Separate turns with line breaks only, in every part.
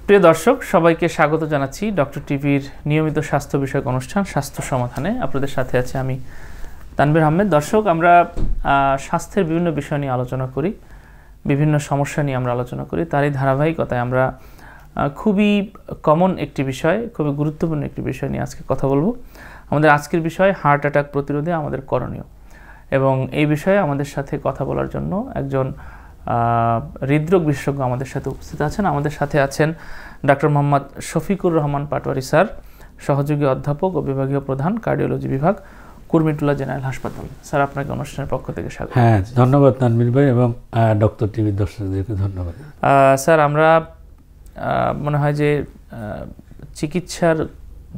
প্রিয় দর্শক, সবাইকে স্বাগত জানাচ্ছি ডক্টর টিভির নিয়মিত স্বাস্থ্য বিষয়ক অনুষ্ঠান স্বাস্থ্য সমাধানে। আপনাদের সাথে আছি আমি তানভীর আহমেদ। দর্শক, আমরা স্বাস্থ্যের বিভিন্ন বিষয় নিয়ে আলোচনা করি, বিভিন্ন সমস্যা নিয়ে আমরা আলোচনা করি। তারই ধারাবাহিকতায় আমরা খুবই কমন একটি বিষয়, খুবই গুরুত্বপূর্ণ একটি বিষয় নিয়ে আজকে কথা বলবো। আমাদের আজকের বিষয় হার্ট অ্যাটাক প্রতিরোধে আমাদের করণীয়, এবং এই বিষয়ে আমাদের সাথে কথা বলার জন্য একজন হৃদরোগ বিশেষজ্ঞ আমাদের সাথে উপস্থিত আছেন। আমাদের সাথে আছেন ডক্টর মোহাম্মদ শফিকুর রহমান পাটোয়ারি স্যার, সহযোগী অধ্যাপক ও বিভাগীয় প্রধান, কার্ডিওলজি বিভাগ, কুর্মিটোলা জেনারেল হাসপাতাল। স্যার, আপনাকে অনুষ্ঠানের পক্ষ থেকে স্বাগত।
হ্যাঁ, ধন্যবাদ তানভীর ভাই, এবং ডক্টর টিভির দর্শকদেরকে ধন্যবাদ।
স্যার, আমরা মনে হয় যে চিকিৎসার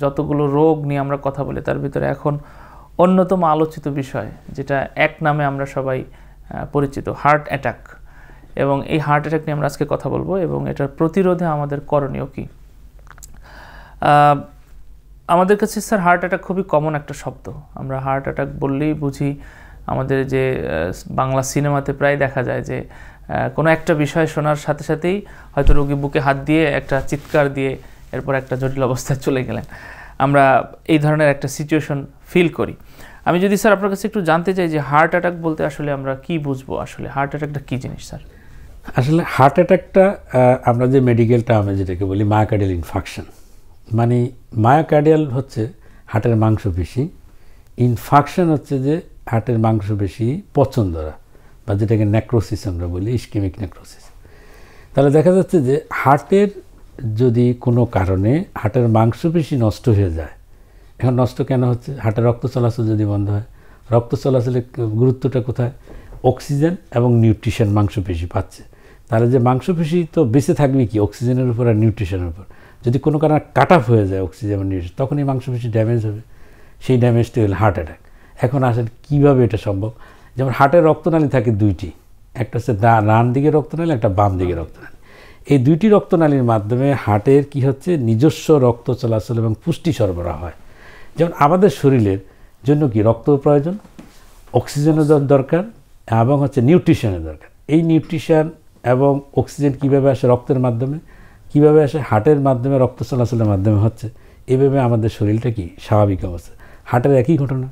যতগুলো রোগ নিয়ে আমরা কথা বলি, তার ভিতরে এখন অন্যতম আলোচিত বিষয়, যেটা এক নামে আমরা সবাই পরিচিত, হার্ট অ্যাটাক। এবং এই হার্ট অ্যাটাক নিয়ে আমরা আজকে কথা বলবো, এবং এটার প্রতিরোধে আমাদের করণীয় কি। আমাদের কাছে স্যার হার্ট অ্যাটাক খুবই কমন একটা শব্দ। আমরা হার্ট অ্যাটাক বললেই বুঝি, আমাদের যে বাংলা সিনেমাতে প্রায় দেখা যায় যে কোনো একটা বিষয় শোনার সাথে সাথেই হয়তো রোগী বুকে হাত দিয়ে একটা চিৎকার দিয়ে এরপর একটা জটিল অবস্থায় চলে গেলেন। আমরা এই ধরনের একটা সিচুয়েশন ফিল করি। আমি যদি স্যার আপনার কাছে একটু জানতে চাই যে হার্ট অ্যাটাক বলতে আসলে আমরা কি বুঝবো, আসলে হার্ট অ্যাটাকটা কী জিনিস স্যার?
আসলে হার্ট অ্যাটাকটা আমরা যে মেডিকেল টার্মে যেটাকে বলি মায়োকার্ডিয়াল ইনফাকশন, মানে মায়োকার্ডিয়াল হচ্ছে হার্টের মাংসপেশি, ইনফাকশন হচ্ছে যে হার্টের মাংসপেশি পচন ধরা, বা যেটাকে নেক্রোসিস আমরা বলি, ইসকেমিক নেক্রোসিস। তাহলে দেখা যাচ্ছে যে হার্টের যদি কোনো কারণে হার্টের মাংসপেশি নষ্ট হয়ে যায়, এখন নষ্ট কেন হচ্ছে? হার্টের রক্ত চলাচল যদি বন্ধ হয়, রক্ত চলাচলের গুরুত্বটা কোথায়? অক্সিজেন এবং নিউট্রিশন মাংসপেশি পাচ্ছে। তাহলে যে মাংসপেশি তো বেঁচে থাকবে কি? অক্সিজেনের উপর আর নিউট্রিশনের উপর। যদি কোনো কারণে কাট অফ হয়ে যায় অক্সিজেন এবং নিউট্রিশন, তখন এই মাংসপেশি ড্যামেজ হবে। সেই ড্যামেজটি হলো হার্ট অ্যাটাক। এখন আসেন কীভাবে এটা সম্ভব? যেমন হার্টের রক্তনালী থাকে দুইটি, একটা হচ্ছে ডান দিকে রক্তনালী, একটা বাম দিকে রক্তনালী। এই দুইটি রক্তনালীর মাধ্যমে হার্টের কি হচ্ছে, নিজস্ব রক্ত চলাচল এবং পুষ্টি সরবরাহ হয়। যেমন আমাদের শরীরের জন্য কি রক্ত প্রয়োজন, অক্সিজেনের দরকার, এবং হচ্ছে নিউট্রিশনের দরকার। এই নিউট্রিশন এবং অক্সিজেন কীভাবে আসে? রক্তের মাধ্যমে। কীভাবে আসে? হার্টের মাধ্যমে, রক্ত চলাচলের মাধ্যমে হচ্ছে। এইভাবে আমাদের শরীরটা কি স্বাভাবিক অবস্থা। হার্টের একই ঘটনা।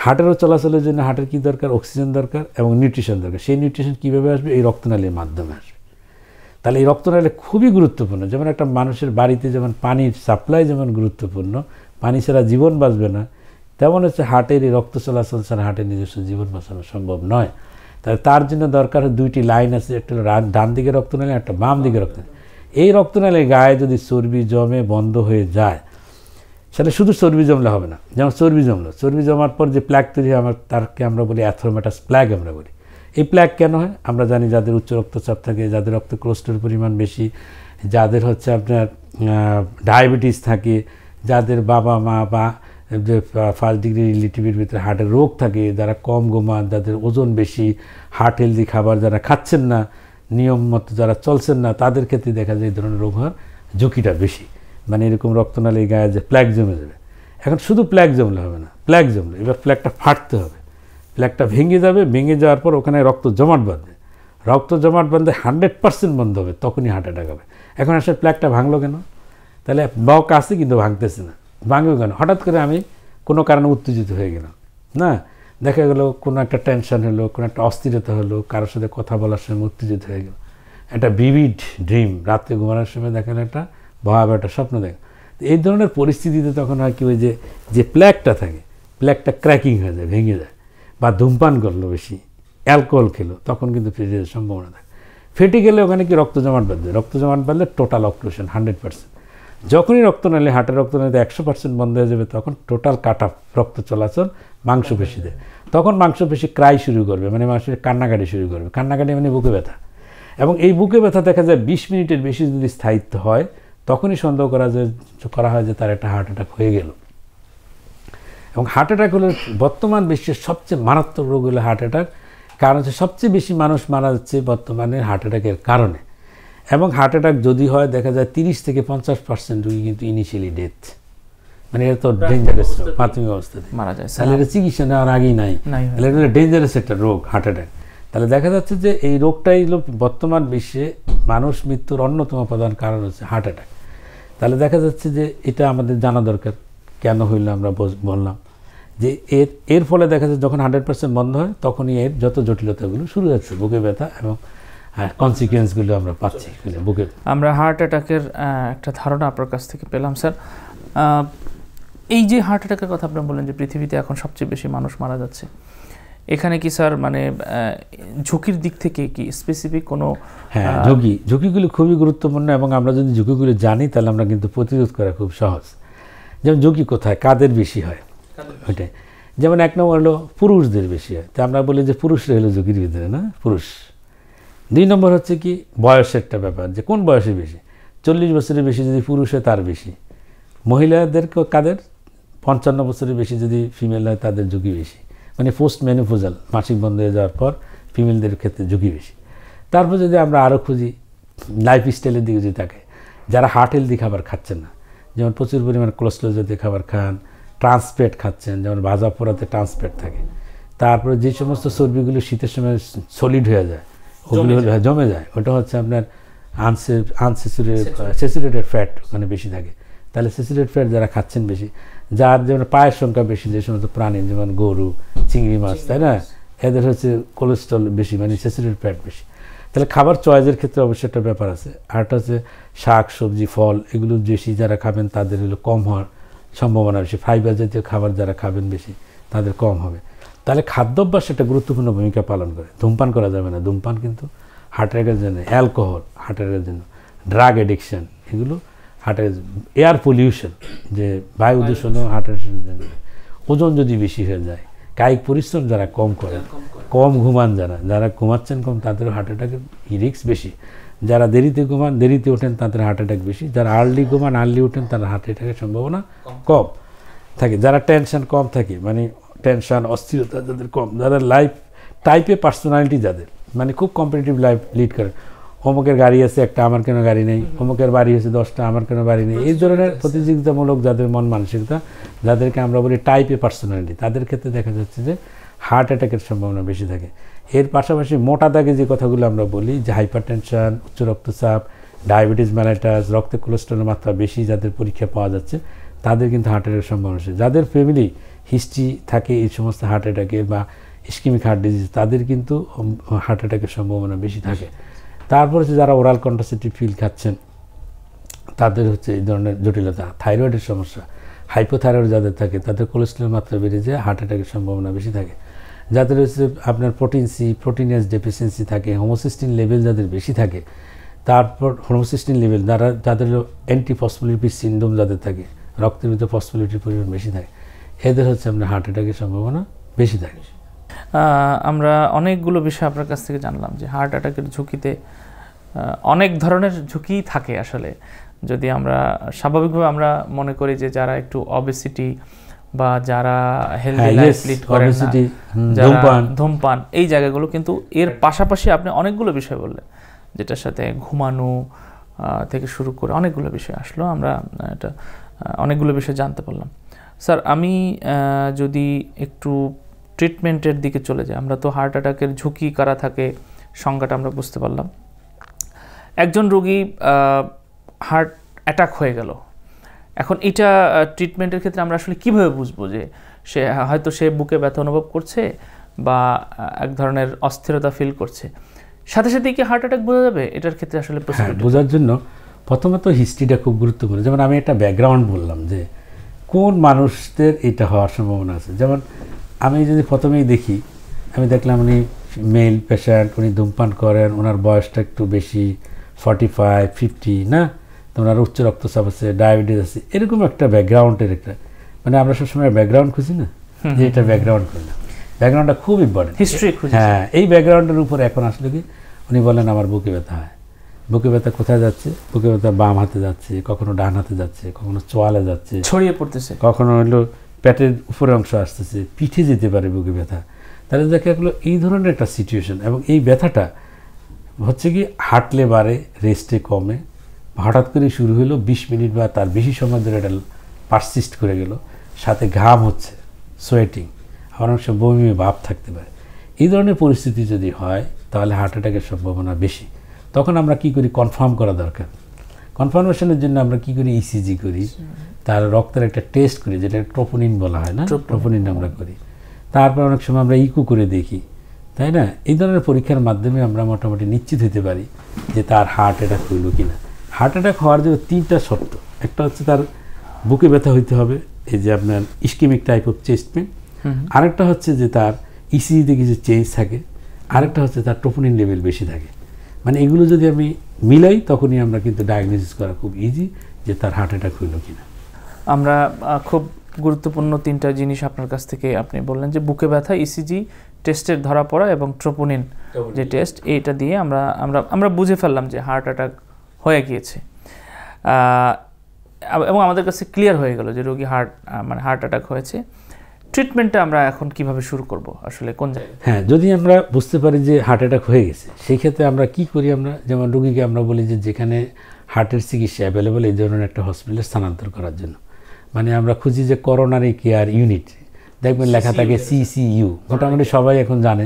হার্টেরও চলাচলের জন্য হার্টের কী দরকার? অক্সিজেন দরকার এবং নিউট্রিশন দরকার। সেই নিউট্রিশন কীভাবে আসবে? এই রক্তনালীর মাধ্যমে আসবে। তাহলে এই রক্তনালী খুবই গুরুত্বপূর্ণ। যেমন একটা মানুষের বাড়িতে যেমন পানির সাপ্লাই যেমন গুরুত্বপূর্ণ, পানি ছাড়া জীবন বাঁচবে না, তেমন হচ্ছে হার্টের এই রক্ত চলাচল ছাড়া হার্টের নিজস্ব জীবন বাঁচানো সম্ভব নয়। তাহলে তার জন্য দরকার দুইটি লাইন আছে, একটা ডান দিকে রক্তনালী, একটা বাম দিকে রক্তনালী। এই রক্তনালীর গায়ে যদি চর্বি জমে বন্ধ হয়ে যায়, সেটা শুধু চর্বি জমলে হবে না। যেমন চর্বি জমলো, চর্বি জমার পর যে প্ল্যাক তৈরি হয়, তারকে আমরা বলি অ্যাথেরোমাটাস প্ল্যাক আমরা বলি। এই প্ল্যাক কেন হয়? আমরা জানি যাদের উচ্চ রক্তচাপ থাকে, যাদের রক্তে কোলেস্টেরল পরিমাণ বেশি, যাদের হচ্ছে আপনার ডায়াবেটিস থাকে, যাদের বাবা মা বা যে ফার্স্ট ডিগ্রি রিলেটিভের ভিতরে হার্টের রোগ থাকে, যারা কম ঘুমান, যাদের ওজন বেশি, হার্ট হেলদি খাবার যারা খাচ্ছেন না, নিয়ম মতো যারা চলছেন না, তাদের ক্ষেত্রে দেখা যায় এই ধরনের রোগ হওয়ার ঝুঁকিটা বেশি। মানে এরকম রক্তনালী গায়ে যে প্ল্যাক জমে যাবে। এখন শুধু প্ল্যাক জমলে হবে না, প্ল্যাক জমলে এবার প্ল্যাকটা ফাটতে হবে, প্ল্যাকটা ভেঙে যাবে, ভেঙে যাওয়ার পর ওখানে রক্ত জমাট বাঁধবে, রক্ত জমাট বাঁধে 100% বন্ধ হবে, তখনই হার্ট অ্যাটাক হবে। এখন আসলে প্ল্যাকটা ভাঙলো কেন? তাহলে ব্লক আছে কিন্তু ভাঙতেছে না, ভাঙবে কেন? হঠাৎ করে আমি কোনো কারণে উত্তেজিত হয়ে গেলাম, না দেখা গেলো কোনো একটা টেনশন হলো, কোনো একটা অস্থিরতা হলো, কারোর সাথে কথা বলার সময় উত্তেজিত হয়ে গেল, একটা ভিভিড ড্রিম, রাত্রে ঘুমানোর সময় দেখা গেলো একটা ভয়াবহ একটা স্বপ্ন দেখে। এই ধরনের পরিস্থিতিতে তখন হয় কি, ওই যে প্ল্যাকটা থাকে, প্ল্যাকটা ক্র্যাকিং হয়ে যায়, ভেঙে যায়। বা ধূমপান করলো বেশি, অ্যালকোহল খেলো, তখন কিন্তু ফেটে যাওয়ার সম্ভাবনা থাকে। ফেটে গেলে ওখানে কি রক্ত জমাট বাঁধবে, রক্ত জমাট বাঁধলে টোটাল অক্লুশন 100%। যখনই রক্তনালী, হার্টের রক্তনালীতে 100% বন্ধ হয়ে যাবে, তখন টোটাল কাট অফ রক্ত চলাচল মাংসপেশিতে। তখন মাংসপেশি ক্রাই শুরু করবে, মানে মানুষের কান্নাকাটি শুরু করবে। কান্নাকাটি মানে বুকে ব্যথা, এবং এই বুকে ব্যথা দেখা যায় 20 মিনিটের বেশি যদি স্থায়িত্ব হয়, তখনই সন্দেহ করা হয় যে তার একটা হার্ট অ্যাটাক হয়ে গেল। এবং হার্ট অ্যাটাক হলো বর্তমান বিশ্বের সবচেয়ে মারাত্মক রোগ হলো হার্ট অ্যাটাক। কারণ হচ্ছে সবচেয়ে বেশি মানুষ মারা যাচ্ছে বর্তমানে হার্ট অ্যাটাকের কারণে। এবং হার্ট অ্যাটাক যদি হয়, দেখা যায় 30 থেকে 50% রোগী কিন্তু ইনিশিয়ালি ডেথ, মানে এটা তো ডেঞ্জারাস রোগ, প্রাথমিক অবস্থাতে মারা যায়। তাহলে এটা চিকিৎসা নেওয়ার আগেই নাই, তাহলে এটা ডেঞ্জারাস একটা রোগ হার্ট অ্যাটাক। তাহলে দেখা যাচ্ছে যে এই রোগটাই হলো বর্তমান বিশ্বে মানুষ মৃত্যুর অন্যতম প্রধান কারণ হচ্ছে হার্ট অ্যাটাক। তাহলে দেখা যাচ্ছে যে এটা আমাদের জানা দরকার কেন হইল। আমরা বললাম যে এর ফলে দেখা যাচ্ছে যখন 100% বন্ধ হয় তখনই এর যত জটিলতাগুলো শুরু হচ্ছে, বুকে ব্যথা এবং কনসিকুয়েন্সগুলো আমরা পাচ্ছি বুকে।
আমরা হার্ট অ্যাটাকের একটা ধারণা আপনার কাছ থেকে পেলাম স্যার। এই যে হার্ট অ্যাটাকের কথা আপনি বললেন যে পৃথিবীতে এখন সবচেয়ে বেশি মানুষ মারা যাচ্ছে, এখানে কি স্যার মানে ঝুঁকির দিক থেকে কি স্পেসিফিক কোনো?
হ্যাঁ, ঝুঁকিগুলো খুবই গুরুত্বপূর্ণ এবং আমরা যদি ঝুঁকিগুলো জানি তাহলে আমরা কিন্তু প্রতিরোধ করা খুব সহজ। যেমন ঝুঁকি কোথায়, কাদের বেশি হয় ওইটাই। যেমন 1 নম্বর হলো পুরুষদের বেশি হয়, তা আমরা বলি যে পুরুষরা হলো ঝুঁকির ভিতরে, না পুরুষ। 2 নম্বর হচ্ছে কি বয়সের একটা ব্যাপার, যে কোন বয়সে বেশি। 40 বছরের বেশি যদি পুরুষ হয় তার বেশি। মহিলাদেরকে কাদের 55 বছরের বেশি যদি ফিমেল হয় তাদের ঝুঁকি বেশি, মানে পোস্ট মেনোপজাল মাসিক বন্ধ হয়ে যাওয়ার পর ফিমেলদের ক্ষেত্রে ঝুঁকি বেশি। তারপর যদি আমরা আরও খুঁজি লাইফস্টাইলের দিকে যদি তাকাই, যারা হার্ট হেলদি খাবার খাচ্ছেন না, যেমন প্রচুর পরিমাণ কোলেস্ট্রল জাতীয় খাবার খান, ট্রান্সফ্যাট খাচ্ছেন, যেমন ভাজা পোড়াতে ট্রান্সফ্যাট থাকে, তারপরে যে সমস্ত চর্বিগুলো শীতের সময় সলিড হয়ে যায় ওগুলো জমে যায়, ওটা হচ্ছে আপনার স্যাচুরেটেড ফ্যাট ওখানে বেশি থাকে। তাহলে স্যাচুরেটেড ফ্যাট যারা খাচ্ছেন বেশি, যার যেমন পায়ের সংখ্যা বেশি যে সমস্ত প্রাণী, যেমন গরু, চিংড়ি মাছ, তাই না, এদের হচ্ছে কোলেস্ট্রল বেশি, মানে স্যাচুরেটেড ফ্যাট বেশি। তাহলে খাবার চয়েসের ক্ষেত্রে অবশ্যই একটা ব্যাপার আছে। আরটা হচ্ছে শাক সবজি ফল এগুলো বেশি যারা খাবেন তাদের হলো কম হওয়ার সম্ভাবনা বেশি। ফাইবার জাতীয় খাবার যারা খাবেন বেশি তাদের কম হবে। তাহলে খাদ্যাভ্যাস একটা গুরুত্বপূর্ণ ভূমিকা পালন করে। ধূমপান করা যাবে না, ধূমপান কিন্তু হার্ট অ্যাটাকের জন্য, অ্যালকোহল হার্ট অ্যাটাকের জন্য, ড্রাগ অ্যাডিকশন এগুলো হার্ট অ্যাটাক, এয়ার পলিউশন যে বায়ু দূষণও হার্ট অ্যাটাকের জন্য। ওজন যদি বেশি হয়ে যায়, কায়িক পরিশ্রম যারা কম করেন, কম ঘুমান, যারা ঘুমাচ্ছেন কম তাদের হার্ট অ্যাটাকের রিস্ক বেশি। যারা দেরিতে ঘুমান দেরিতে ওঠেন তাদের হার্ট অ্যাটাক বেশি। যারা আর্লি ঘুমান আর্লি ওঠেন তাদের হার্ট অ্যাটাকের সম্ভাবনা কম থাকে। যারা টেনশন কম থাকে, মানে টেনশন অস্থিরতা যাদের কম, যারা লাইফ টাইপে পার্সোনালিটি যাদের, মানে খুব কম্পিটিটিভ লাইফ লিড করে, অমুকের গাড়ি আছে একটা আমার কেন গাড়ি নেই, অমুকের বাড়ি হয়েছে 10টা আমার কেন বাড়ি নেই, এই ধরনের প্রতিযোগিতামূলক যাদের মন মানসিকতা, যাদেরকে আমরা বলি টাইপে পার্সোনালিটি, তাদের ক্ষেত্রে দেখা যাচ্ছে যে হার্ট অ্যাটাকের সম্ভাবনা বেশি থাকে। এর পাশাপাশি মোটা দাগে যে কথাগুলো আমরা বলি যে হাইপারটেনশন, উচ্চ রক্তচাপ, ডায়াবেটিস মেলাইটাস, রক্তে কোলেস্ট্রলের মাত্রা বেশি যাদের পরীক্ষা পাওয়া যাচ্ছে তাদের কিন্তু হার্ট অ্যাটাকের সম্ভাবনা বেশি। যাদের ফ্যামিলি হিস্ট্রি থাকে এই সমস্ত হার্ট অ্যাটাকের বা ইসকেমিক হার্ট ডিজিজ তাদের কিন্তু হার্ট অ্যাটাকের সম্ভাবনা বেশি থাকে। তারপর হচ্ছে যারা ওরাল কন্ট্রাসেপটিভ পিল খাচ্ছেন তাদের হচ্ছে এই ধরনের জটিলতা, থাইরয়েডের সমস্যা, হাইপোথাইরয়েড যাদের থাকে তাদের কোলেস্ট্রলের মাত্রা বেড়ে যায়, হার্ট অ্যাটাকের সম্ভাবনা বেশি থাকে। যাদের হচ্ছে আপনার প্রোটিনেস ডেফিসিয়েন্সি থাকে, হোমোসিস্টিন লেভেল যাদের বেশি থাকে, তারপর হোমোসিস্টিন লেভেল যাদের অ্যান্টিফসফোলিপিড সিনড্রোম যাদের থাকে, রক্তের ভিতরে ফসফোলিপিডের পরিমাণ বেশি থাকে, এদের হচ্ছে আপনার হার্ট অ্যাটাকের সম্ভাবনা বেশি থাকে।
আমরা অনেকগুলো বিষয় আপনার কাছ থেকে জানলাম যে হার্ট অ্যাটাকের ঝুঁকিতে অনেক ধরনের ঝুঁকি থাকে। আসলে যদি আমরা স্বাভাবিকভাবে আমরা মনে করি যে যারা একটু অবেসিটি বা যারা হেলদি লাইফ লিড করেন না, যারা ধূমপান, এই জায়গাগুলো, কিন্তু এর পাশাপাশি আপনি অনেকগুলো বিষয় বললেন যেটার সাথে ঘুমানো থেকে শুরু করে অনেকগুলো বিষয় আসলো, আমরা এটা অনেকগুলো বিষয় জানতে পারলাম। স্যার আমি যদি একটু ট্রিটমেন্টের দিকে চলে যাই, আমরা তো হার্ট অ্যাটাকের ঝুঁকি কারা থাকে সংজ্ঞাটা আমরা বুঝতে পারলাম। একজন রোগী হার্ট অ্যাটাক হয়ে গেল, এখন এটা ট্রিটমেন্টের ক্ষেত্রে আমরা আসলে কীভাবে বুঝবো যে সে বুকে ব্যথা অনুভব করছে বা এক ধরনের অস্থিরতা ফিল করছে, সাথে সাথে কি হার্ট অ্যাটাক বোঝা যাবে? এটার ক্ষেত্রে আসলে
বোঝার জন্য প্রথমত হিস্ট্রিটা খুব গুরুত্বপূর্ণ। যেমন আমি একটা ব্যাকগ্রাউন্ড বললাম যে কোন মানুষদের এটা হওয়ার সম্ভাবনা আছে। যেমন আমি যদি প্রথমেই দেখি, আমি দেখলাম উনি মেল পেশেন্ট, উনি ধূমপান করেন, ওনার বয়সটা একটু বেশি 45, 50, না, তো ওনার উচ্চ রক্তচাপ আছে, ডায়াবেটিস আছে, এরকম একটা ব্যাকগ্রাউন্ডের একটা, মানে আমরা সবসময় ব্যাকগ্রাউন্ড খুঁজি না, যে এটা ব্যাকগ্রাউন্ড খুঁজি না, ব্যাকগ্রাউন্ডটা খুব ইম্পর্টেন্ট,
হিস্ট্রি খুঁজি।
হ্যাঁ, এই ব্যাকগ্রাউন্ডের উপর এখন আসলে কি উনি বলেন আমার বুকে ব্যথা হয়, বুকে ব্যথা কোথায় যাচ্ছে, বুকে ব্যথা বাম হাতে যাচ্ছে, কখনো ডান হাতে যাচ্ছে, কখনো চোয়ালে যাচ্ছে,
ছড়িয়ে পড়তেছে,
কখনো হলো পেটের উপরের অংশ আসতেছে, পিঠে যেতে পারে বুকে ব্যথা। তাহলে দেখা গেলো এই ধরনের একটা সিচুয়েশন, এবং এই ব্যথাটা হচ্ছে কি হাঁটলে বাড়ে, রেস্টে কমে, হঠাৎ করে শুরু হলো 20 মিনিট বা তার বেশি সময় ধরে এটা পারসিস্ট করে গেল, সাথে ঘাম হচ্ছে, সোয়েটিং, আবার অনেক সময় বমি ভাব থাকতে পারে। এই ধরনের পরিস্থিতি যদি হয় তাহলে হার্ট অ্যাটাকের সম্ভাবনা বেশি। তখন আমরা কি করি, কনফার্ম করা দরকার। কনফার্মেশনের জন্য আমরা কি করি, ইসিজি করি, তার রক্তের একটা টেস্ট করি, যেটা ট্রোপোনিন বলা হয় না, ট্রোপোনিন আমরা করি। তারপর অনেক সময় আমরা ইকো করে দেখি, তাই না? এই ধরনের পরীক্ষার মাধ্যমে আমরা মোটামুটি নিশ্চিত হতে পারি যে তার হার্ট অ্যাটাক হইল কিনা। হার্ট অ্যাটাক হওয়ার জন্য 3টা শর্ত। একটা হচ্ছে তার বুকে ব্যথা হইতে হবে, এই যে আপনার ischemic type of chest pain. আরেকটা হচ্ছে যে তার ইসিজিতে কিছু চেঞ্জ থাকে, আরেকটা হচ্ছে তার ট্রোপোনিন লেভেল বেশি থাকে। মানে এগুলো যদি আমি মিলাই তখনই আমরা কিন্তু ডায়াগনোসিস করা খুব ইজি যে তার হার্ট অ্যাটাক হইল কিনা।
আমরা খুব গুরুত্বপূর্ণ 3টা জিনিস আপনার কাছ থেকে আপনি বললেন, যে বুকে ব্যথা, ইসিজি টেস্টের ধরা পড়া এবং ট্রোপোনিন যে টেস্ট, এইটা দিয়ে আমরা আমরা আমরা বুঝে ফেললাম যে হার্ট অ্যাটাক হয়ে গিয়েছে, এবং আমাদের কাছে ক্লিয়ার হয়ে গেল যে রোগী হার্ট অ্যাটাক হয়েছে। ট্রিটমেন্টটা আমরা এখন কিভাবে শুরু করব, আসলে কোন জায়গায়?
হ্যাঁ, যদি আমরা বুঝতে পারি যে হার্ট অ্যাটাক হয়ে গেছে, সেই ক্ষেত্রে আমরা কি করি, আমরা যেমন রোগীকে আমরা বলি যে যেখানে হার্টের চিকিৎসা অ্যাভেলেবল এই ধরনের একটা হসপিটালে স্থানান্তর করার জন্য। মানে আমরা খুঁজি যে করোনারি কেয়ার ইউনিট, দেখবেন লেখা থাকে সিসিইউ। মোটামুটি সবাই এখন জানে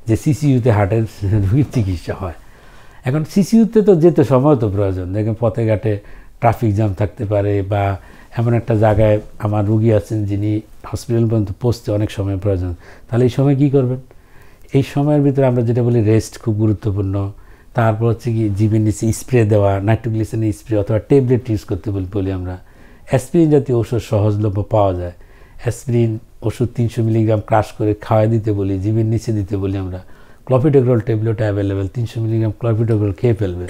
যে সিসিইউতে হার্টের রোগীর চিকিৎসা হয়। এখন সিসিইউতে তো যেতে সময় তো প্রয়োজন, দেখেন পথে ঘাটে ট্রাফিক জ্যাম থাকতে পারে, বা এমন একটা জায়গায় আমার রুগী আছেন যিনি হসপিটাল পর্যন্ত পৌঁছতে অনেক সময় প্রয়োজন। তাহলে এই সময় কী করবেন? এই সময়ের ভিতরে আমরা যেটা বলি রেস্ট খুব গুরুত্বপূর্ণ। তারপর হচ্ছে কি জিভের নিচে স্প্রে দেওয়া, নাইট্রোগ্লিসারিনের স্প্রে অথবা ট্যাবলেট ইউজ করতে বলি আমরা। অ্যাসপিরিন জাতীয় ওষুধ সহজলভ্য পাওয়া যায়, অ্যাসপিরিন ওষুধ 300 মিলিগ্রাম ক্রাশ করে খাওয়াই দিতে বলি, জিভের নিচে দিতে বলি আমরা। ক্লপিডোগ্রল ট্যাবলেট অ্যাভেলেবেল, 300 মিলিগ্রাম ক্লপিডোগ্রল খেয়ে ফেলবে।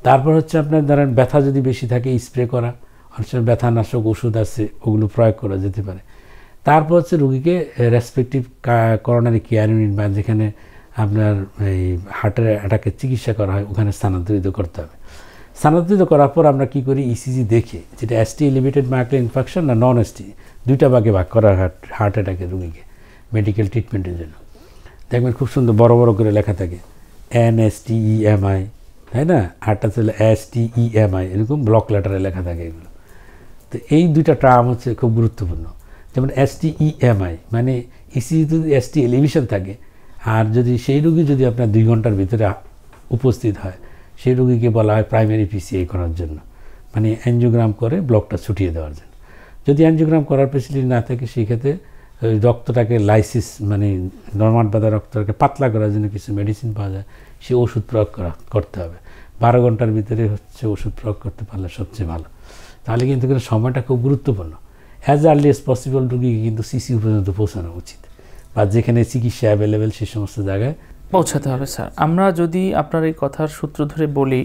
তারপর হচ্ছে আপনার ধরেন ব্যথা যদি বেশি থাকে স্প্রে করা, অনেক সময় ব্যথানাশক ওষুধ আছে ওগুলো প্রয়োগ করা যেতে পারে। তারপর হচ্ছে রুগীকে রেসপেক্টিভ করোনারি কেয়ার ইউনিট বা যেখানে আপনার এই হার্টের অ্যাটাকের চিকিৎসা করা হয় ওখানে স্থানান্তরিত করতে হবে। স্থানান্তরিত করার পর আমরা কী করি, ইসিজি দেখে যেটা এসটি এলিভেটেড মায়োকার্ডিয়াল ইনফার্কশন না নন এসটি, 2টা ভাগে ভাগ করা হার্ট অ্যাটাকের রুগীকে মেডিকেল ট্রিটমেন্টের জন্য। দেখবেন খুব সুন্দর বড় বড় করে লেখা থাকে NSTEMI, তাই না? আরটা ছিল STEMI, এরকম ব্লক লেটারে লেখা থাকে এগুলো। তো এই 2টা টার্ম হচ্ছে খুব গুরুত্বপূর্ণ। যেমন STEMI মানে ইসিজি যদি ST এলিভেশন থাকে, আর যদি সেই রুগী যদি আপনার 2 ঘন্টার ভিতরে উপস্থিত হয়, সেই রুগীকে বলা হয় প্রাইমারি PCI করার জন্য, মানে অ্যাঞ্জিওগ্রাম করে ব্লকটা ছুটিয়ে দেওয়ার জন্য। যদি অ্যাঞ্জিওগ্রাম করার ফেসিলিটি না থাকে সেই ক্ষেত্রে রক্তটাকে লাইসিস মানে নর্মাল বাঁধা রক্তটাকে পাতলা করার জন্য কিছু মেডিসিন পাওয়া যায়, সে ওষুধ প্রয়োগ করতে হবে। 12 ঘন্টার ভিতরে হচ্ছে ওষুধ প্রয়োগ করতে পারলে সবচেয়ে ভালো। তাহলে কিন্তু সময়টা খুব গুরুত্বপূর্ণ। অ্যাজ আর্লি এজ পসিবল রুগীকে কিন্তু সিসিইউ পর্যন্ত পৌঁছানো উচিত, বা যেখানে চিকিৎসা অ্যাভেলেবেল সেই সমস্ত জায়গায়
পৌঁছাতে হবে। স্যার, আমরা যদি আপনার এই কথার সূত্র ধরে বলি,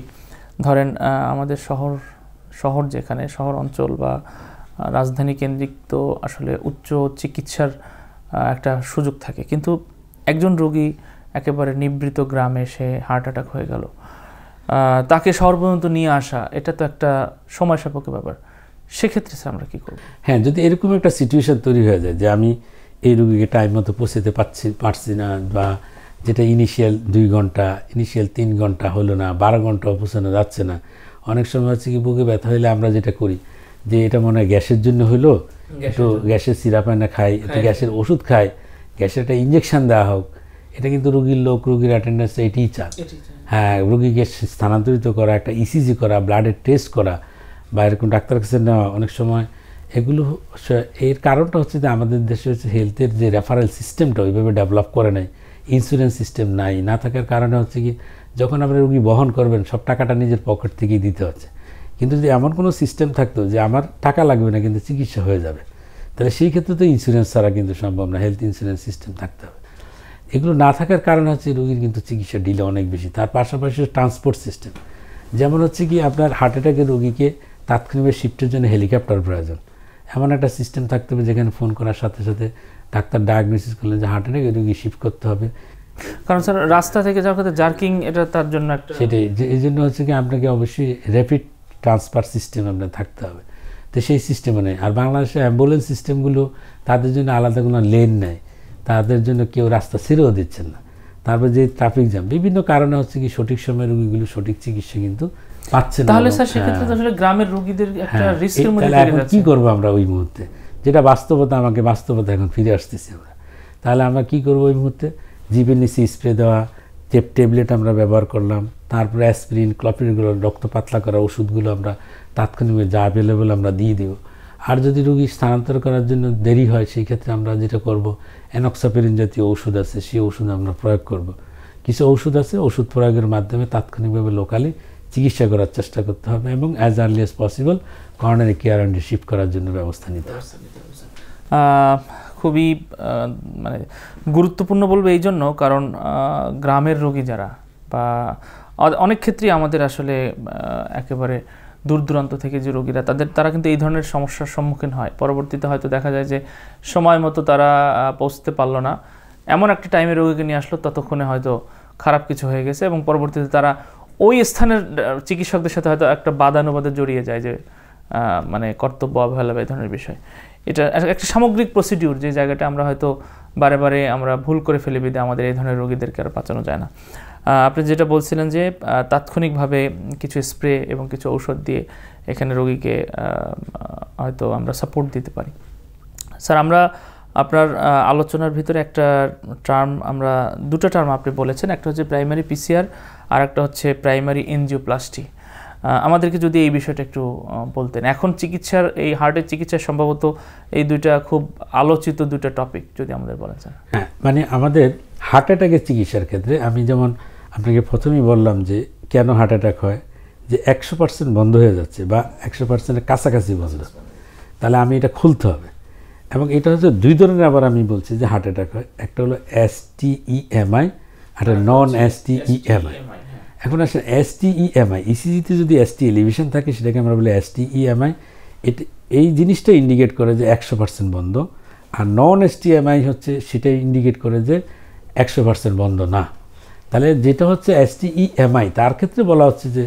ধরেন আমাদের শহর যেখানে শহর অঞ্চল বা রাজধানী কেন্দ্রিক তো আসলে উচ্চ চিকিৎসার একটা সুযোগ থাকে, কিন্তু একজন রোগী একেবারে নিভৃত গ্রামে সে হার্ট অ্যাটাক হয়ে গেল, তাকে শহর পর্যন্ত নিয়ে আসা এটা তো একটা সময় সাপেক্ষ ব্যাপার। সেক্ষেত্রে স্যার আমরা কী করব?
হ্যাঁ, যদি এরকম একটা সিচুয়েশান তৈরি হয়ে যায় যে আমি এই রুগীকে টাইম মতো পৌঁছতে পারছি না, বা যেটা ইনিশিয়াল 2 ঘন্টা, ইনিশিয়াল 3 ঘন্টা হলো না, 12 ঘন্টা পৌঁছানো যাচ্ছে না। অনেক সময় হচ্ছে কি বুকে ব্যথা হইলে আমরা যেটা করি যে এটা মনে হয় গ্যাসের জন্য হইলো, একটু গ্যাসের সিরাপ এনে খাই, একটু গ্যাসের ওষুধ খাই, গ্যাসের একটা ইঞ্জেকশন দেওয়া হোক। এটা কিন্তু রুগীর অ্যাটেন্ডেন্স এটিই চান। হ্যাঁ, রুগীকে স্থানান্তরিত করা, একটা ইসিজি করা, ব্লাডের টেস্ট করা, বা এরকম ডাক্তারের কাছে নেওয়া অনেক সময় এগুলো। এর কারণটা হচ্ছে যে আমাদের দেশে হচ্ছে হেলথের যে রেফারেল সিস্টেমটা ওইভাবে ডেভেলপ করে নাই, ইন্স্যুরেন্স সিস্টেম না থাকার কারণে হচ্ছে কি যখন আপনি রুগী বহন করবেন সব টাকাটা নিজের পকেট থেকেই দিতে হচ্ছে। কিন্তু যদি এমন কোনো সিস্টেম থাকতো যে আমার টাকা লাগবে না কিন্তু চিকিৎসা হয়ে যাবে, তাহলে সেই ক্ষেত্রে তো ইন্স্যুরেন্স ছাড়া কিন্তু সম্ভব না, হেলথ ইন্স্যুরেন্স সিস্টেম থাকতে হবে। এগুলো না থাকার কারণে হচ্ছে রুগীর কিন্তু চিকিৎসা ডিলে অনেক বেশি। তার পাশাপাশি ট্রান্সপোর্ট সিস্টেম, যেমন হচ্ছে কি আপনার হার্ট অ্যাটাকের রুগীকে তাৎক্ষণিক শিফটের জন্য হেলিকপ্টার প্রয়োজন। এমন একটা সিস্টেম থাকতে হবে যেখানে ফোন করার সাথে সাথে ডাক্তার ডায়াগনোসিস করলেন যে হার্ট অ্যাটাক, রুগী শিফট করতে হবে।
কারণ স্যার রাস্তা থেকে যাওয়ার ক্ষেত্রে জার্কিং এটা তার জন্য একটা
সেটাই, এই জন্য হচ্ছে কি আপনাকে অবশ্যই র্যাপিড ট্রান্সফার সিস্টেম আপনার থাকতে হবে। তো সেই সিস্টেমে নেই। আর বাংলাদেশের অ্যাম্বুলেন্স সিস্টেমগুলো তাদের জন্য আলাদা কোনো লেন নেই, তাদের জন্য কেউ রাস্তা ছেড়েও দিচ্ছেন না। তারপর যে ট্রাফিক জ্যাম, বিভিন্ন কারণে হচ্ছে কি সঠিক সময়ে রোগীগুলো সঠিক চিকিৎসা কিন্তু পাচ্ছে না।
তাহলে স্যার সেক্ষেত্রে তো আসলে গ্রামের রোগীদের একটা রিস্কের মধ্যে
পড়ে যাচ্ছে। কি করব আমরা ওই মুহূর্তে, যেটা বাস্তবতা, আমাকে বাস্তবতা এখন ফিরে আসতেছি আমরা, তাহলে আমরা কি করব ওই মুহূর্তে? জিভের নিচে স্প্রে দেওয়া, ট্যাবলেট আমরা ব্যবহার করলাম, তারপরে অ্যাসপিরিন, ক্লপিনগুলো, রক্ত পাতলা করা ওষুধগুলো আমরা তাৎক্ষণিকভাবে যা অ্যাভেলেবল আমরা দিয়ে দেবো। আর যদি রোগী স্থানান্তর করার জন্য দেরি হয়, সেই ক্ষেত্রে আমরা যেটা করব, অ্যানক্সাপিরিন জাতীয় ওষুধ আছে, সেই ওষুধ আমরা প্রয়োগ করব। কিছু ওষুধ আছে, ওষুধ প্রয়োগের মাধ্যমে তাৎক্ষণিকভাবে লোকালি চিকিৎসা করার চেষ্টা করতে হবে এবং as early as possible coronary care ইউনিটে শিফট করার জন্য ব্যবস্থা নিতে হবে।
খুবই মানে গুরুত্বপূর্ণ বলবো এই জন্য, কারণ গ্রামের রোগী যারা, বা অনেক ক্ষেত্রেই আমাদের আসলে একেবারে দূর দূরান্ত থেকে যে রোগীরা, তারা কিন্তু এই ধরনের সমস্যার সম্মুখীন হয়। পরবর্তীতে হয়তো দেখা যায় যে সময় মতো তারা পৌঁছতে পারলো না, এমন একটা টাইমে রোগীকে নিয়ে আসলো, ততক্ষণে হয়তো খারাপ কিছু হয়ে গেছে এবং পরবর্তীতে তারা ওই স্থানের চিকিৎসকদের সাথে হয়তো একটা বাদানুবাদে জড়িয়ে যায়, যে মানে কর্তব্য অবহেলা বা এই ধরনের বিষয়। এটা একটা সামগ্রিক প্রসিডিউর, যে জায়গাটা আমরা হয়তো বারে বারে আমরা ভুল করে ফেলে বিধে আমাদের এই ধরনের রোগীদেরকে আর বাঁচানো যায় না। আপনি যেটা বলছিলেন যে তাৎক্ষণিকভাবে কিছু স্প্রে এবং কিছু ঔষধ দিয়ে এখানে রোগীকে হয়তো আমরা সাপোর্ট দিতে পারি। স্যার, আমরা আপনার আলোচনার ভিতরে একটা টার্ম, আমরা দুটো টার্ম আপনি বলেছেন, একটা হচ্ছে প্রাইমারি পিসিআর আর একটা হচ্ছে প্রাইমারি এনজিওপ্লাস্টি। আমাদেরকে যদি এই বিষয়টা একটু বলতেন। এখন চিকিৎসার, এই হার্টের চিকিৎসার সম্ভবত এই দুইটা খুব আলোচিত দুইটা টপিক, যদি আমাদের বলেন স্যার।
হ্যাঁ, মানে আমাদের হার্ট অ্যাটাকের চিকিৎসার ক্ষেত্রে আমি যেমন আপনাকে প্রথমেই বললাম যে কেন হার্ট অ্যাটাক হয়, যে 100% বন্ধ হয়ে যাচ্ছে বা 100%-এর কাছাকাছি বন্ধ, তাহলে আমি এটা খুলতে হবে। এবং এটা হচ্ছে দুই ধরনের, আবার আমি বলছি যে হার্ট অ্যাটাক হয়, একটা হলো STEMI আর একটা নন STEMI। এখন আসলে STEMI, ইসিজিতে যদি ST এলিভেশন থাকে সেটাকে আমরা বলি STEMI। এই জিনিসটা ইন্ডিকেট করে যে 100% বন্ধ, আর নন STEMI হচ্ছে সেটা ইন্ডিকেট করে যে 100% বন্ধ না। তাহলে যেটা হচ্ছে STEMI, তার ক্ষেত্রে বলা হচ্ছে যে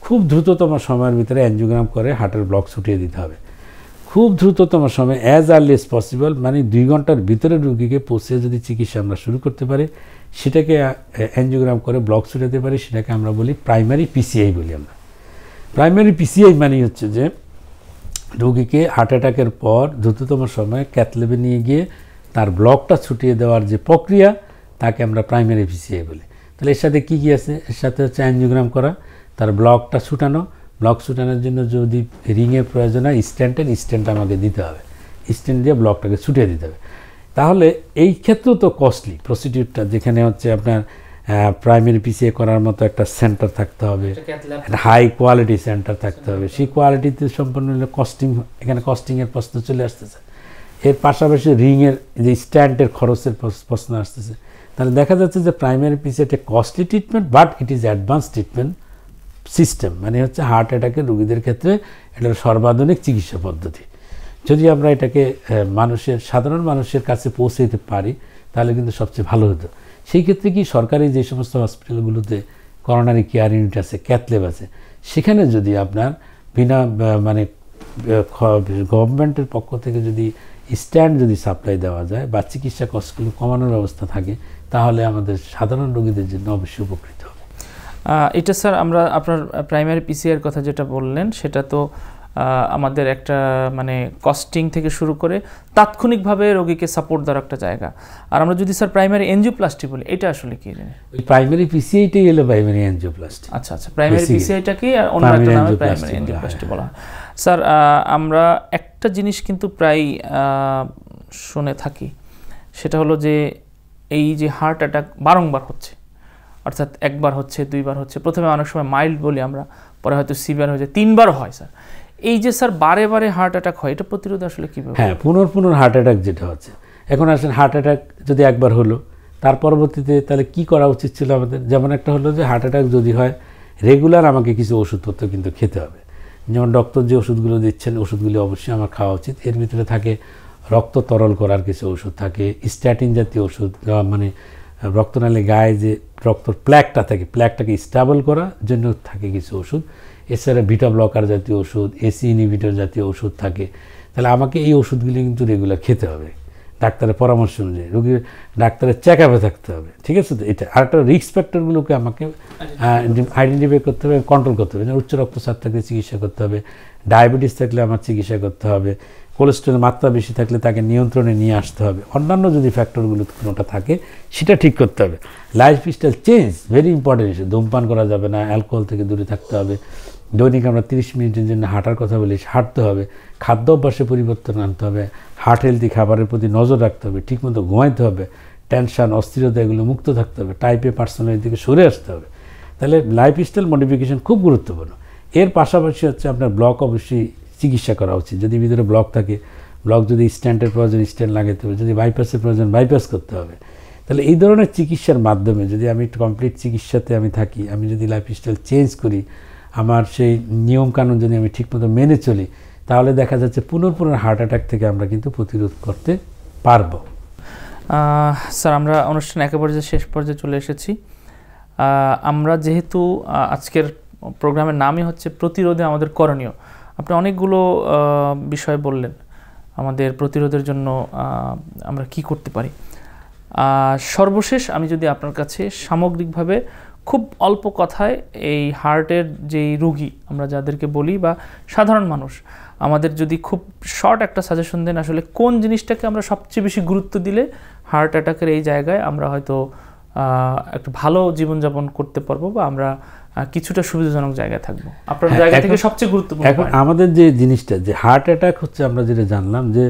খুব দ্রুততম সময়ের ভিতরে অ্যানজিওগ্রাম করে হার্টের ব্লক ছুটিয়ে দিতে হবে। খুব দ্রুততম সময়, অ্যাজ আর্লি এজ পসিবল, মানে 2 ঘন্টার ভিতরে রোগীকে পৌঁছে যদি চিকিৎসা আমরা শুরু করতে পারি, সেটাকে অ্যানজিওগ্রাম করে ব্লক ছুটাতে পারি, সেটাকে আমরা বলি প্রাইমারি পিসিআই বলি আমরা। প্রাইমারি পিসিআই মানে হচ্ছে যে রোগীকে হার্ট অ্যাটাকের পর দ্রুততম সময়ে ক্যাথ ল্যাবে নিয়ে গিয়ে তার ব্লকটা ছুটিয়ে দেওয়ার যে প্রক্রিয়া, তাকে আমরা প্রাইমারি পিসিআই বলি। তাহলে এর সাথে কী কী আছে? এর সাথে হচ্ছে অ্যানজিওগ্রাম করা, তার ব্লকটা ছুটানো, ব্লক ছুটানোর জন্য যদি রিংয়ের প্রয়োজন হয়, স্ট্যান্ড আমাকে দিতে হবে, স্ট্যান্ড দিয়ে ব্লকটাকে ছুটিয়ে দিতে হবে। তাহলে এই ক্ষেত্রেও তো কস্টলি প্রসিডিউরটা, যেখানে হচ্ছে আপনার প্রাইমারি পিসিআই করার মতো একটা সেন্টার থাকতে হবে, একটা হাই কোয়ালিটি সেন্টার থাকতে হবে। সেই কোয়ালিটিতে সম্পন্ন হলে কস্টিং, এখানে কস্টিংয়ের প্রশ্ন চলে আসতেছে। এর পাশাপাশি রিংয়ের যে স্ট্যান্ডের খরচের প্রশ্ন আসতেছে। তাহলে দেখা যাচ্ছে যে প্রাইমারি পিসিআই একটা costly treatment, but it is advance treatment system, মানে হচ্ছে হার্ট অ্যাটাকের রোগীদের ক্ষেত্রে এটা সর্বাধুনিক চিকিৎসা পদ্ধতি। যদি আমরা এটাকে সাধারণ মানুষের কাছে পৌঁছে দিতে পারি, তাহলে কিন্তু সবচেয়ে ভালো হতো। সেই ক্ষেত্রে কি সরকারি যে সমস্ত হসপিটালগুলোতে করোনারি কেয়ার ইউনিট আছে, ক্যাথ ল্যাব আছে, সেখানে যদি আপনার বিনা মানে গভর্নমেন্টের পক্ষ থেকে যদি স্ট্যান্ড যদি সাপ্লাই দেওয়া যায় বা চিকিৎসা কস্টগুলো কমানোর ব্যবস্থা থাকে, তাহলে আমাদের সাধারণ রোগীদের জন্য অবশ্যই উপকৃত হবে।
এটা স্যার, আমরা আপনার প্রাইমারি পিসিআর কথা যেটা বললেন, সেটা তো আমাদের একটা মানে কস্টিং থেকে শুরু করে তাৎক্ষণিকভাবে রোগীকে সাপোর্ট দেওয়ার একটা জায়গা। আর আমরা যদি স্যার প্রাইমারি এনজিওপ্লাস্টি বলি, এটা আসলে কি জানেন?
ওই প্রাইমারি পিসিআইটাই হলো প্রাইমারি এনজিওপ্লাস্টি।
আচ্ছা, প্রাইমারি পিসিআইটাকে আর অন্য একটা নামে প্রাইমারি এনজিওপ্লাস্টি বলা হয়। স্যার, আমরা একটা জিনিস কিন্তু প্রায় শুনে থাকি, সেটা হলো যে এই যে হার্ট অ্যাটাক বারংবার হচ্ছে, অর্থাৎ একবার হচ্ছে, 2বার হচ্ছে, প্রথমে অনেক সময় মাইল্ড বলি আমরা, পরে হয়তো সিভিয়ার হয়ে যায়, 3বার হয়। স্যার, এই যে স্যার বারে বারে হার্ট অ্যাটাক হয়, এটা প্রতিরোধ আসলে কীভাবে?
হ্যাঁ, পুনর হার্ট অ্যাটাক যেটা হচ্ছে, এখন আসলে হার্ট অ্যাটাক যদি একবার হলো, তার পরবর্তীতে তাহলে কি করা উচিত ছিল আমাদের? যেমন একটা হলো যে হার্ট অ্যাটাক যদি হয়, রেগুলার আমাকে কিছু ওষুধপত্র কিন্তু খেতে হবে। যেমন ডক্টর যে ওষুধগুলো দিচ্ছেন, ওষুধগুলি অবশ্যই আমার খাওয়া উচিত। এর ভিতরে থাকে রক্ত তরল করার কিছু ওষুধ থাকে, স্ট্যাটিন জাতীয় ওষুধ, মানে রক্তনালী গায়ে যে রক্তর প্ল্যাকটা থাকে, প্ল্যাকটাকে স্টেবল করার জন্য থাকে কিছু ওষুধ। এছাড়া বিটা ব্লকার জাতীয় ওষুধ, এসি ইনহিবিটর জাতীয় ওষুধ থাকে। তাহলে আমাকে এই ওষুধগুলি কিন্তু রেগুলার খেতে হবে ডাক্তারের পরামর্শ অনুযায়ী, রোগীর ডাক্তারের চেক আপে থাকতে হবে। ঠিক আছে? তো এটা আর একটা রিস্ক ফ্যাক্টরগুলোকে আমাকে আইডেন্টিফাই করতে হবে, কন্ট্রোল করতে হবে। উচ্চ রক্তচাপ থাকলে চিকিৎসা করতে হবে, ডায়াবেটিস থাকলে আমার চিকিৎসা করতে হবে, কোলেস্টেরলের মাত্রা বেশি থাকলে তাকে নিয়ন্ত্রণে নিয়ে আসতে হবে, অন্যান্য যদি ফ্যাক্টরগুলো কোনোটা থাকে সেটা ঠিক করতে হবে। Lifestyle change very important issue. ধূমপান করা যাবে না, অ্যালকোহল থেকে দূরে থাকতে হবে, দৈনিক আমরা 30 মিনিটের জন্য হাঁটার কথা বলি, হাঁটতে হবে, খাদ্য অভ্যাসে পরিবর্তন আনতে হবে, হার্ট হেলদি খাবারের প্রতি নজর রাখতে হবে, ঠিকমতো ঘুমাইতে হবে, টেনশন অস্থিরতা এগুলো মুক্ত থাকতে হবে, টাইপ এ পার্সোনালিটি থেকে সরে আসতে হবে। তাহলে লাইফস্টাইল মডিফিকেশন খুব গুরুত্বপূর্ণ। এর পাশাপাশি হচ্ছে আপনার ব্লক অবশ্যই চিকিৎসা করা উচিত। যদি ভিতরে ব্লক থাকে, ব্লক যদি স্ট্যান্টের প্রয়োজন স্ট্যান্ট লাগাতে হবে, যদি বাইপাসের প্রয়োজন বাইপাস করতে হবে। তাহলে এই ধরনের চিকিৎসার মাধ্যমে যদি আমি কমপ্লিট চিকিৎসাতে আমি থাকি, আমি যদি লাইফস্টাইল চেঞ্জ করি, আমার সেই নিয়মকানুন যদি আমি ঠিকমতো মেনে চলি, তাহলে দেখা যাচ্ছে পুনর্পুনর হার্ট অ্যাটাক থেকে আমরা কিন্তু প্রতিরোধ করতে পারবো।
স্যার, আমরা অনুষ্ঠান একেবারে শেষ পর্যায়ে চলে এসেছি। আমরা যেহেতু আজকের প্রোগ্রামের নামই হচ্ছে প্রতিরোধে আমাদের করণীয়, আপনি অনেকগুলো বিষয় বললেন আমাদের প্রতিরোধের জন্য আমরা কি করতে পারি। সর্বশেষ আমি যদি আপনার কাছে সামগ্রিকভাবে খুব অল্প কথায় এই হার্টের যেই রোগী আমরা যাদেরকে বলি বা সাধারণ মানুষ, আমাদের যদি খুব শর্ট একটা সাজেশন দেন, আসলে কোন জিনিসটাকে আমরা সবচেয়ে বেশি গুরুত্ব দিলে হার্ট অ্যাটাকের এই জায়গায় আমরা হয়তো একটু ভালো জীবনযাপন করতে পারবো বা আমরা কিছুটা সুবিধাজনক জায়গায় থাকবো, আপনার জায়গা থেকে সবচেয়ে গুরুত্বপূর্ণ।
এখন আমাদের যে জিনিসটা যে হার্ট অ্যাটাক হচ্ছে, আমরা যেটা জানলাম যে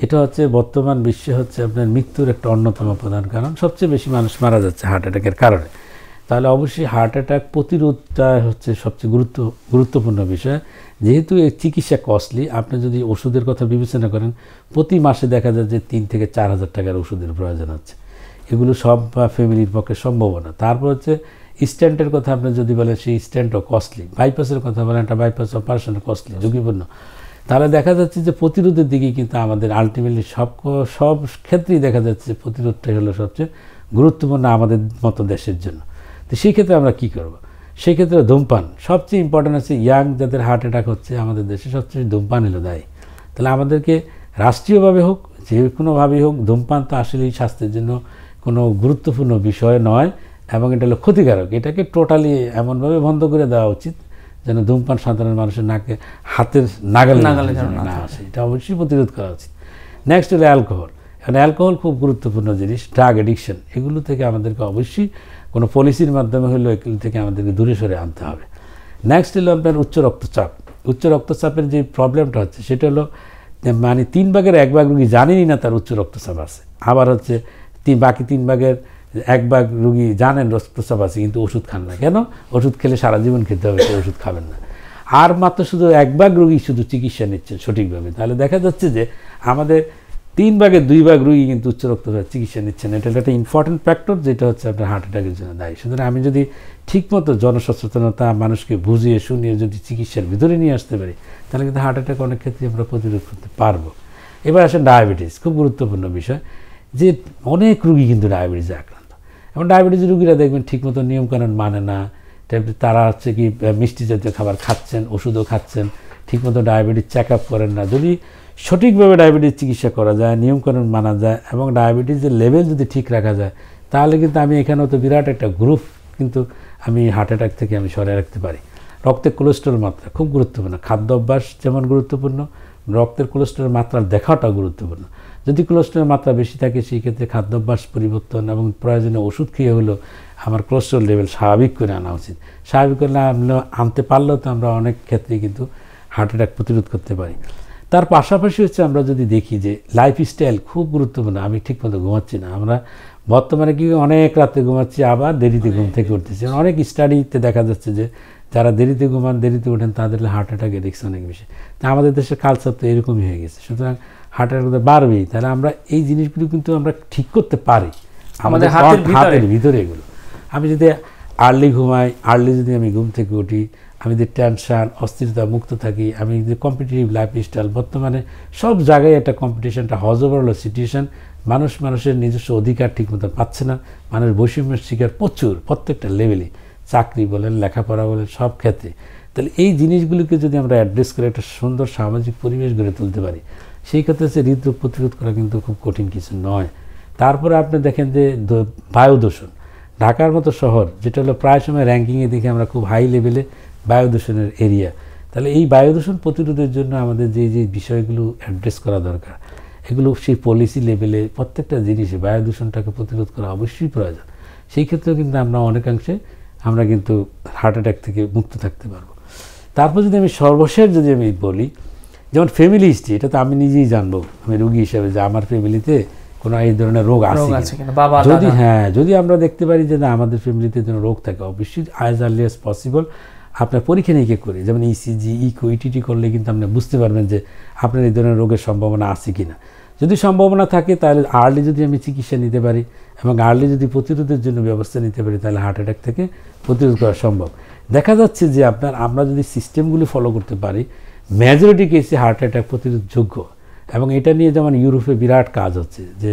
এটা হচ্ছে বর্তমান বিশ্বে হচ্ছে আপনার মৃত্যুর একটা অন্যতম প্রধান কারণ, সবচেয়ে বেশি মানুষ মারা যাচ্ছে হার্ট অ্যাটাকের কারণে। তাহলে অবশ্যই হার্ট অ্যাটাক প্রতিরোধটা হচ্ছে সবচেয়ে গুরুত্বপূর্ণ বিষয়। যেহেতু এই চিকিৎসা কস্টলি, আপনি যদি ওষুধের কথা বিবেচনা করেন, প্রতি মাসে দেখা যায় যে 3 থেকে 4 হাজার টাকার ওষুধের প্রয়োজন হচ্ছে। এগুলো সব ফ্যামিলির পক্ষে সম্ভব না। তারপর হচ্ছে স্ট্যান্টের কথা আপনি যদি বলেন, সেই স্ট্যান্টও কস্টলি। বাইপাসের কথা বলেন, একটা বাইপাস অপারেশন কস্টলি, ঝুঁকিপূর্ণ। তাহলে দেখা যাচ্ছে যে প্রতিরোধের দিকে কিন্তু আমাদের আলটিমেটলি সব ক্ষেত্রেই দেখা যাচ্ছে প্রতিরোধটাই হলো সবচেয়ে গুরুত্বপূর্ণ আমাদের মতো দেশের জন্য। তো সেই ক্ষেত্রে আমরা কী করব? সেই ক্ষেত্রে ধূমপান সবচেয়ে ইম্পর্টেন্ট আছে। ইয়াং যাদের হার্ট অ্যাটাক হচ্ছে আমাদের দেশে সবচেয়ে ধূমপান হলো দায়ী। তাহলে আমাদেরকে রাষ্ট্রীয়ভাবে হোক, যে কোনোভাবেই হোক, ধূমপান তো আসলেই স্বাস্থ্যের জন্য কোনো গুরুত্বপূর্ণ বিষয় নয় এবং এটা হলো ক্ষতিকারক। এটাকে টোটালি এমনভাবে বন্ধ করে দেওয়া উচিত যেন ধূমপান সাধারণ মানুষের হাতের নাগালে না আসে। এটা অবশ্যই প্রতিরোধ করা উচিত। নেক্সট হলো অ্যালকোহল। এখন অ্যালকোহল খুব গুরুত্বপূর্ণ জিনিস। ড্রাগ অ্যাডিকশন, এগুলো থেকে আমাদেরকে অবশ্যই কোনো পলিসির মাধ্যমে হলেও এগুলো থেকে আমাদেরকে দূরে সরে আনতে হবে। নেক্সট হলো আপনার উচ্চ রক্তচাপ। উচ্চ রক্তচাপের যে প্রবলেমটা হচ্ছে সেটা হলো মানে 3 ভাগের 1 ভাগ রুগী জানেনই না তার উচ্চ রক্তচাপ আছে। আবার হচ্ছে বাকি 3 ভাগের 1 ভাগ রুগী জানেন রক্তচাপ আছে কিন্তু ওষুধ খান না। কেন? ওষুধ খেলে সারা জীবন খেতে হবে, সে ওষুধ খাবেন না। আর মাত্র শুধু 1 ভাগ রুগী শুধু চিকিৎসা নিচ্ছেন সঠিকভাবে। তাহলে দেখা যাচ্ছে যে আমাদের 3 ভাগের 2 ভাগ রুগী কিন্তু উচ্চ রক্তচাপ চিকিৎসা নিচ্ছেন। এটা একটা ইম্পর্টেন্ট ফ্যাক্টর যেটা হচ্ছে আপনার হার্ট অ্যাটাকের জন্য দায়ী। সুতরাং আমি যদি ঠিকমতো জনসচেতনতা, মানুষকে বুঝিয়ে শুনিয়ে যদি চিকিৎসার ভিতরে নিয়ে আসতে পারি, তাহলে কিন্তু হার্ট অ্যাটাক অনেক ক্ষেত্রে আমরা প্রতিরোধ করতে পারবো। এবার আসেন ডায়াবেটিস, খুব গুরুত্বপূর্ণ বিষয়। যে অনেক রুগী কিন্তু ডায়াবেটিসে আক্রান্ত। এবং ডায়াবেটিস রুগীরা দেখবেন ঠিকমতো নিয়মকানুন মানে না, তারা হচ্ছে কি মিষ্টি জাতীয় খাবার খাচ্ছেন, ওষুধও খাচ্ছেন, ঠিকমতো ডায়াবেটিস চেক আপ করেন না। যদি সঠিকভাবে ডায়াবেটিস চিকিৎসা করা যায়, নিয়মকানুন মানা যায় এবং ডায়াবেটিসের লেভেল যদি ঠিক রাখা যায়, তাহলে কিন্তু আমি এখানেও তো বিরাট একটা গ্রুপ কিন্তু আমি হার্ট অ্যাটাক থেকে আমি সরিয়ে রাখতে পারি। রক্তে কোলেস্টেরল মাত্রা খুব গুরুত্বপূর্ণ। খাদ্য অভ্যাস যেমন গুরুত্বপূর্ণ, রক্তের কোলেস্টেরল মাত্রা দেখাটাও গুরুত্বপূর্ণ। যদি কোলেস্টেরল মাত্রা বেশি থাকে সেই ক্ষেত্রে খাদ্যাভ্যাস পরিবর্তন এবং প্রয়োজনীয় ওষুধ খেয়ে হলেও আমার কোলেস্টেরল লেভেল স্বাভাবিক করে আনা উচিত। স্বাভাবিক করে আনতে পারলেও তো আমরা অনেক ক্ষেত্রে কিন্তু হার্ট অ্যাটাক প্রতিরোধ করতে পারি। তার পাশাপাশি হচ্ছে আমরা যদি দেখি যে লাইফস্টাইল খুব গুরুত্বপূর্ণ। আমি ঠিকমতো ঘুমাচ্ছি না, আমরা বর্তমানে কি অনেক রাতে ঘুমাচ্ছি, আবার দেরিতে ঘুম থেকে উঠতেছি। অনেক স্টাডিতে দেখা যাচ্ছে যে যারা দেরিতে ঘুমান, দেরিতে ওঠেন, তাদের হার্ট অ্যাটাকের রিস্ক অনেক বেশি। তা আমাদের দেশের কালচার তো এরকমই হয়ে গেছে। সুতরাং হার্ট অ্যাটাক বাড়বেই। তাহলে আমরা এই জিনিসগুলো কিন্তু আমরা ঠিক করতে পারি আমাদের হাতের ভিতরে এগুলো। আমি যদি আর্লি ঘুমাই, আর্লি যদি আমি ঘুম থেকে উঠি, আমি যদি টেনশন অস্থিরতা মুক্ত থাকি, আমি যদি কম্পিটিটিভ লাইফস্টাইল, বর্তমানে সব জায়গায় একটা কম্পিটিশনটা হজবরল সিচুয়েশন। মানুষের নিজস্ব অধিকার ঠিকমতো পাচ্ছে না, মানুষ বৈষম্যের শিকার প্রচুর, প্রত্যেকটা লেভেলে, চাকরি বলেন, লেখাপড়া বলেন, সব ক্ষেত্রে। তাহলে এই জিনিসগুলিকে যদি আমরা অ্যাড্রেস করে একটা সুন্দর সামাজিক পরিবেশ গড়ে তুলতে পারি, সেই ক্ষেত্রে সে হৃদরোগ প্রতিরোধ করা কিন্তু খুব কঠিন কিছু নয়। তারপরে আপনি দেখেন যে বায়ু দূষণ, ঢাকার মতো শহর যেটা হলো প্রায় সময় র্যাঙ্কিংয়ে দেখে আমরা খুব হাই লেভেলে বায়ু দূষণের এরিয়া। তাহলে এই বায়ু দূষণ প্রতিরোধের জন্য আমাদের যে যে বিষয়গুলো অ্যাড্রেস করা দরকার, এগুলো সেই পলিসি লেভেলে প্রত্যেকটা জিনিসে বায়ু দূষণটাকে প্রতিরোধ করা অবশ্যই প্রয়োজন। সেই ক্ষেত্রেও কিন্তু আমরা অনেকাংশে আমরা কিন্তু হার্ট অ্যাটাক থেকে মুক্ত থাকতে পারবো। তারপর যদি আমি সর্বশেষ যদি আমি বলি, যেমন ফ্যামিলি হিস্ট্রি, এটা তো আমি নিজেই জানবো আমি রোগী হিসেবে যে আমার ফ্যামিলিতে কোনো এই ধরনের রোগ আছে কিনা। যদি যদি আমরা দেখতে পারি যে না আমাদের ফ্যামিলিতে যেন রোগ থাকে, অবশ্যই অ্যাজ আর্লি অ্যাজ পসিবল আপনার পরীক্ষা নিরীক্ষা করে, যেমন ইসিজি, ইকো, ইটিটি করলে কিন্তু আপনি বুঝতে পারবেন যে আপনার এই ধরনের রোগের সম্ভাবনা আছে কিনা। যদি সম্ভাবনা থাকে তাহলে আর্লি যদি আমি চিকিৎসা নিতে পারি এবং আর্লি যদি প্রতিরোধের জন্য ব্যবস্থা নিতে পারি, তাহলে হার্ট অ্যাটাক থেকে প্রতিরোধ করা সম্ভব। দেখা যাচ্ছে যে আমরা যদি সিস্টেমগুলি ফলো করতে পারি, মেজরিটি কেসে হার্ট অ্যাটাক প্রতিরোধযোগ্য। এবং এটা নিয়ে যেমন ইউরোপে বিরাট কাজ হচ্ছে, যে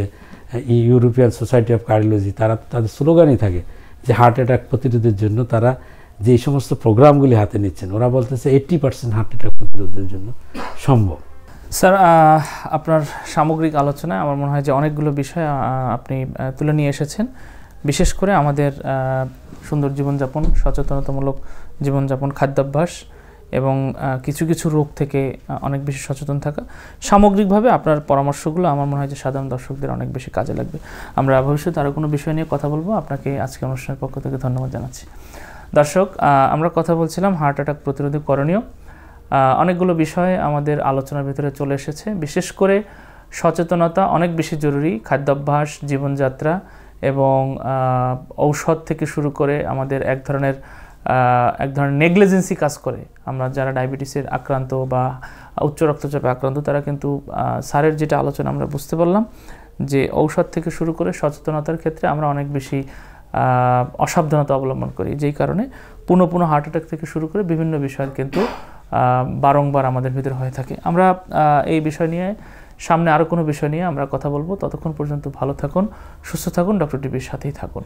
ইউরোপিয়ান সোসাইটি অফ কার্ডিওলজি তারা তাদের স্লোগানই থাকে যে হার্ট অ্যাটাক প্রতিরোধের জন্য তারা যে সমস্ত প্রোগ্রামগুলি হাতে নিচ্ছেন, ওরা বলতেছে 80% হার্ট অ্যাটাক প্রতিরোধের জন্য সম্ভব।
স্যার, আপনার সামগ্রিক আলোচনায় আমার মনে হয় যে অনেকগুলো বিষয় আপনি তুলে নিয়ে এসেছেন। বিশেষ করে আমাদের সুন্দর জীবনযাপন, সচেতনতামূলক জীবনযাপন, খাদ্যাভ্যাস এবং কিছু কিছু রোগ থেকে অনেক বেশি সচেতন থাকা, সামগ্রিকভাবে আপনার পরামর্শগুলো আমার মনে হয় যে সাধারণ দর্শকদের অনেক বেশি কাজে লাগবে। আমরা ভবিষ্যতে আরও কোনো বিষয় নিয়ে কথা বলবো। আপনাকে আজকে অনুষ্ঠানের পক্ষ থেকে ধন্যবাদ জানাচ্ছি। দর্শক, আমরা কথা বলছিলাম হার্ট অ্যাটাক প্রতিরোধে করণীয়। অনেকগুলো বিষয় আমাদের আলোচনার ভিতরে চলে এসেছে। বিশেষ করে সচেতনতা অনেক বেশি জরুরি, খাদ্যাভ্যাস, জীবনযাত্রা এবং ঔষধ থেকে শুরু করে আমাদের এক ধরনের নেগলিজেন্সি কাজ করে। আমরা যারা ডায়াবেটিসের আক্রান্ত বা উচ্চ রক্তচাপে আক্রান্ত, তারা কিন্তু স্যারের যেটা আলোচনা আমরা বুঝতে পারলাম যে ঔষধ থেকে শুরু করে সচেতনতার ক্ষেত্রে আমরা অনেক বেশি অসাবধানতা অবলম্বন করি, যেই কারণে পুনঃ পুনঃ হার্ট অ্যাটাক থেকে শুরু করে বিভিন্ন বিষয়ের কিন্তু বারংবার আমাদের ভিতরে হয়ে থাকে। আমরা এই বিষয় নিয়ে সামনে আরও কোনো বিষয় নিয়ে আমরা কথা বলবো। ততক্ষণ পর্যন্ত ভালো থাকুন, সুস্থ থাকুন, ডক্টর টিভির সাথেই থাকুন।